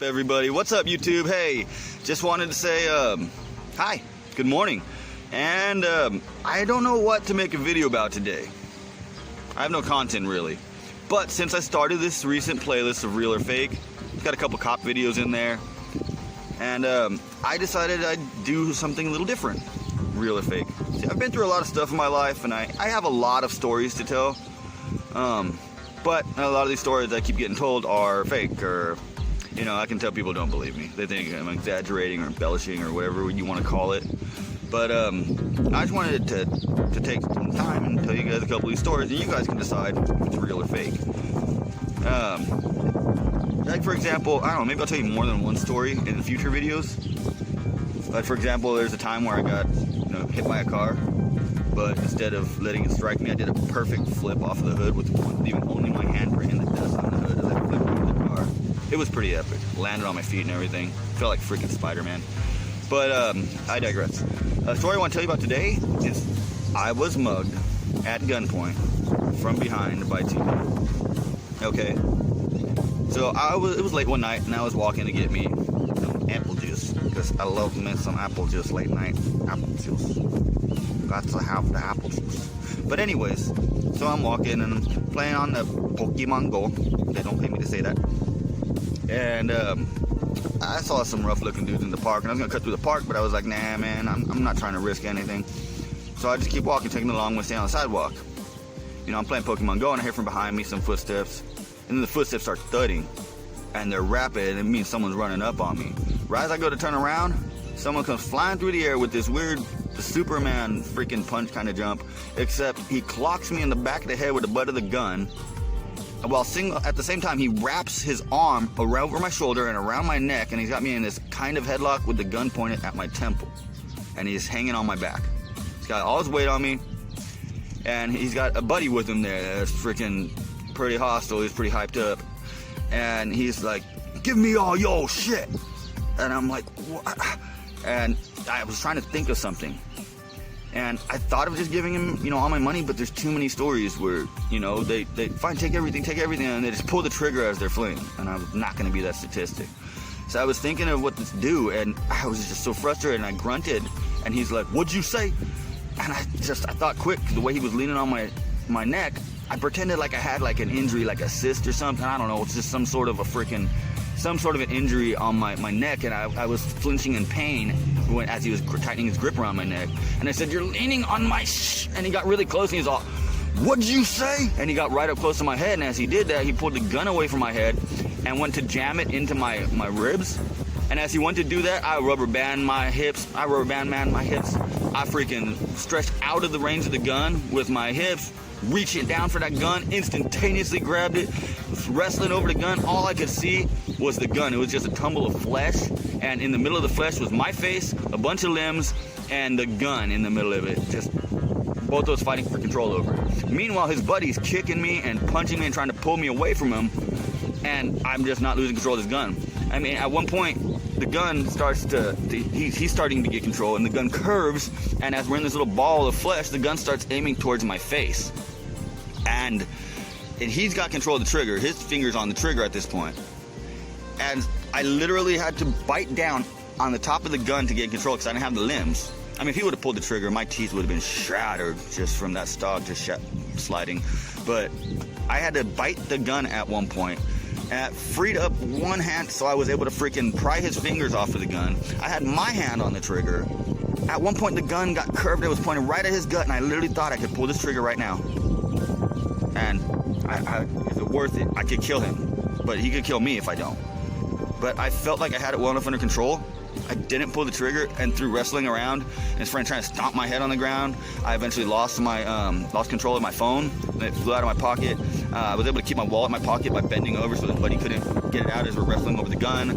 everybody? What's up, YouTube? Hey, just wanted to say hi, good morning. And I don't know what to make a video about today. I have no content really. But since I started this recent playlist of real or fake, it's got a couple cop videos in there. And I decided I'd do something a little different, real or fake. See, I've been through a lot of stuff in my life, and I have a lot of stories to tell. But a lot of these stories I keep getting told are fake, or, you know, I can tell people don't believe me. They think I'm exaggerating or embellishing or whatever you want to call it. But I just wanted to take some time and tell you guys a couple of these stories, and you guys can decide if it's real or fake. Like, for example, I don't know, maybe I'll tell you more than one story in future videos. Like, for example, there's a time where I got, hit by a car, but instead of letting it strike me, I did a perfect flip off of the hood with only my handprint in the dust on the hood as I flipped over the car. It was pretty epic. Landed on my feet and everything. Felt like freaking Spider-Man. But I digress. The story I want to tell you about today is I was mugged at gunpoint from behind by two men. Okay. So it was late one night, and I was walking to get me some apple juice, because I love me some apple juice late night. Apple juice. Got to have the apple juice. But anyways, so I'm walking and playing on the Pokemon Go. They don't pay me to say that. And I saw some rough-looking dudes in the park, and I was gonna cut through the park, but I was like, nah, man, I'm not trying to risk anything. So I just keep walking, taking the long way, stay on the sidewalk. I'm playing Pokemon Go, and I hear from behind me some footsteps. And then the footsteps start thudding, and they're rapid, and it means someone's running up on me. Right as I go to turn around, someone comes flying through the air with this weird Superman freaking punch kind of jump, except he clocks me in the back of the head with the butt of the gun, while at the same time he wraps his arm over my shoulder and around my neck, and he's got me in this kind of headlock with the gun pointed at my temple, and he's hanging on my back. He's got all his weight on me, and he's got a buddy with him there that's freaking pretty hostile. He's pretty hyped up, and he's like, give me all your shit. And I'm like, what? And I was trying to think of something, and I thought of just giving him all my money, but there's too many stories where they fine, take everything, and they just pull the trigger as they're fleeing, and I was not going to be that statistic. So I was thinking of what to do, and I was just so frustrated, and I grunted, and he's like, what'd you say? And I thought quick, the way he was leaning on my neck, I pretended like I had like an injury, like a cyst or something. I don't know. It's just some sort of an injury on my neck, and I was flinching in pain as he was tightening his grip around my neck. And I said, you're leaning on my and he got really close, and he's all, what'd you say? And he got right up close to my head, and as he did that, he pulled the gun away from my head and went to jam it into my ribs. And as he went to do that, I rubber band my hips. I freaking stretched out of the range of the gun with my hips, reaching down for that gun, instantaneously grabbed it, wrestling over the gun. All I could see was the gun. It was just a tumble of flesh, and in the middle of the flesh was my face, a bunch of limbs, and the gun in the middle of it. Just both those fighting for control over it. Meanwhile, his buddy's kicking me and punching me and trying to pull me away from him, and I'm just not losing control of this gun. I mean, at one point, the gun starts he's starting to get control, and the gun curves, and as we're in this little ball of flesh, the gun starts aiming towards my face. And he's got control of the trigger. His finger's on the trigger at this point. And I literally had to bite down on the top of the gun to get control, because I didn't have the limbs. I mean, if he would have pulled the trigger, my teeth would have been shattered just from that stock just sliding. But I had to bite the gun at one point. And I freed up one hand, so I was able to freaking pry his fingers off of the gun. I had my hand on the trigger. At one point, the gun got curved. It was pointing right at his gut, and I literally thought I could pull this trigger right now. And is it worth it? I could kill him, but he could kill me if I don't. But I felt like I had it well enough under control. I didn't pull the trigger, and through wrestling around and his friend trying to stomp my head on the ground, I eventually lost control of my phone, and it flew out of my pocket. I was able to keep my wallet in my pocket by bending over so his buddy couldn't get it out as we're wrestling over the gun.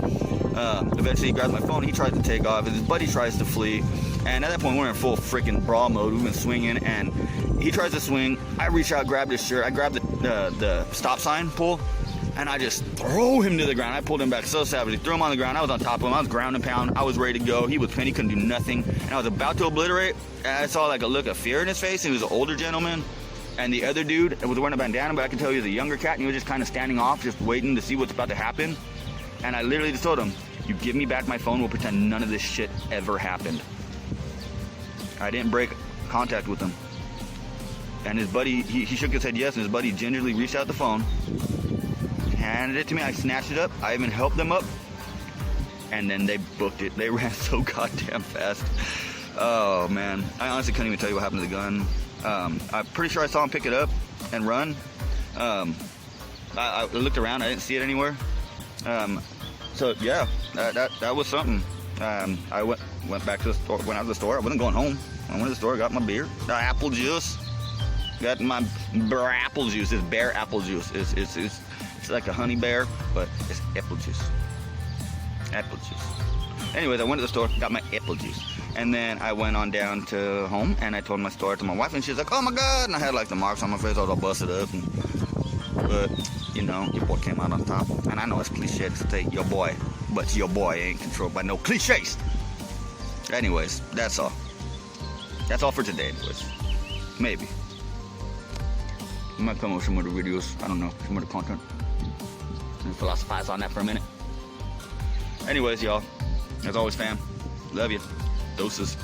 Eventually he grabs my phone, he tries to take off, and his buddy tries to flee. And at that point, we're in full freaking brawl mode. We've been swinging, and he tries to swing. I reach out, grab his shirt. I grab the stop sign pull, and I just throw him to the ground. I pulled him back so savagely, threw him on the ground. I was on top of him. I was ground and pound. I was ready to go. He was pinned. He couldn't do nothing. And I was about to obliterate, and I saw like a look of fear in his face. He was an older gentleman, and the other dude was wearing a bandana, but I could tell he was a younger cat, and he was just kind of standing off, just waiting to see what's about to happen. And I literally just told him, you give me back my phone, we'll pretend none of this shit ever happened. I didn't break contact with him. And his buddy, he shook his head yes, and his buddy gingerly reached out the phone, handed it to me, I snatched it up, I even helped them up, and then they booked it. They ran so goddamn fast. Oh man, I honestly couldn't even tell you what happened to the gun. I'm pretty sure I saw him pick it up and run. I looked around, I didn't see it anywhere. So yeah, that was something. I went back to the store, went out to the store. I wasn't going home. I went to the store, got my beer, apple juice. Got my bear apple juice. It's bear apple juice. It's like a honey bear, but it's apple juice. Apple juice. Anyways, I went to the store, got my apple juice, and then I went on down to home, and I told my story to my wife, and she was like, "Oh my God!" And I had like the marks on my face, I was all busted up. But you know, your boy came out on top. And I know it's cliche to say your boy, but your boy ain't controlled by no cliches. Anyways, that's all. That's all for today, anyways. Maybe. I might come up with some other videos. I don't know, some other content. And philosophize on that for a minute. Anyways, y'all. As always, fam. Love you. Deuces.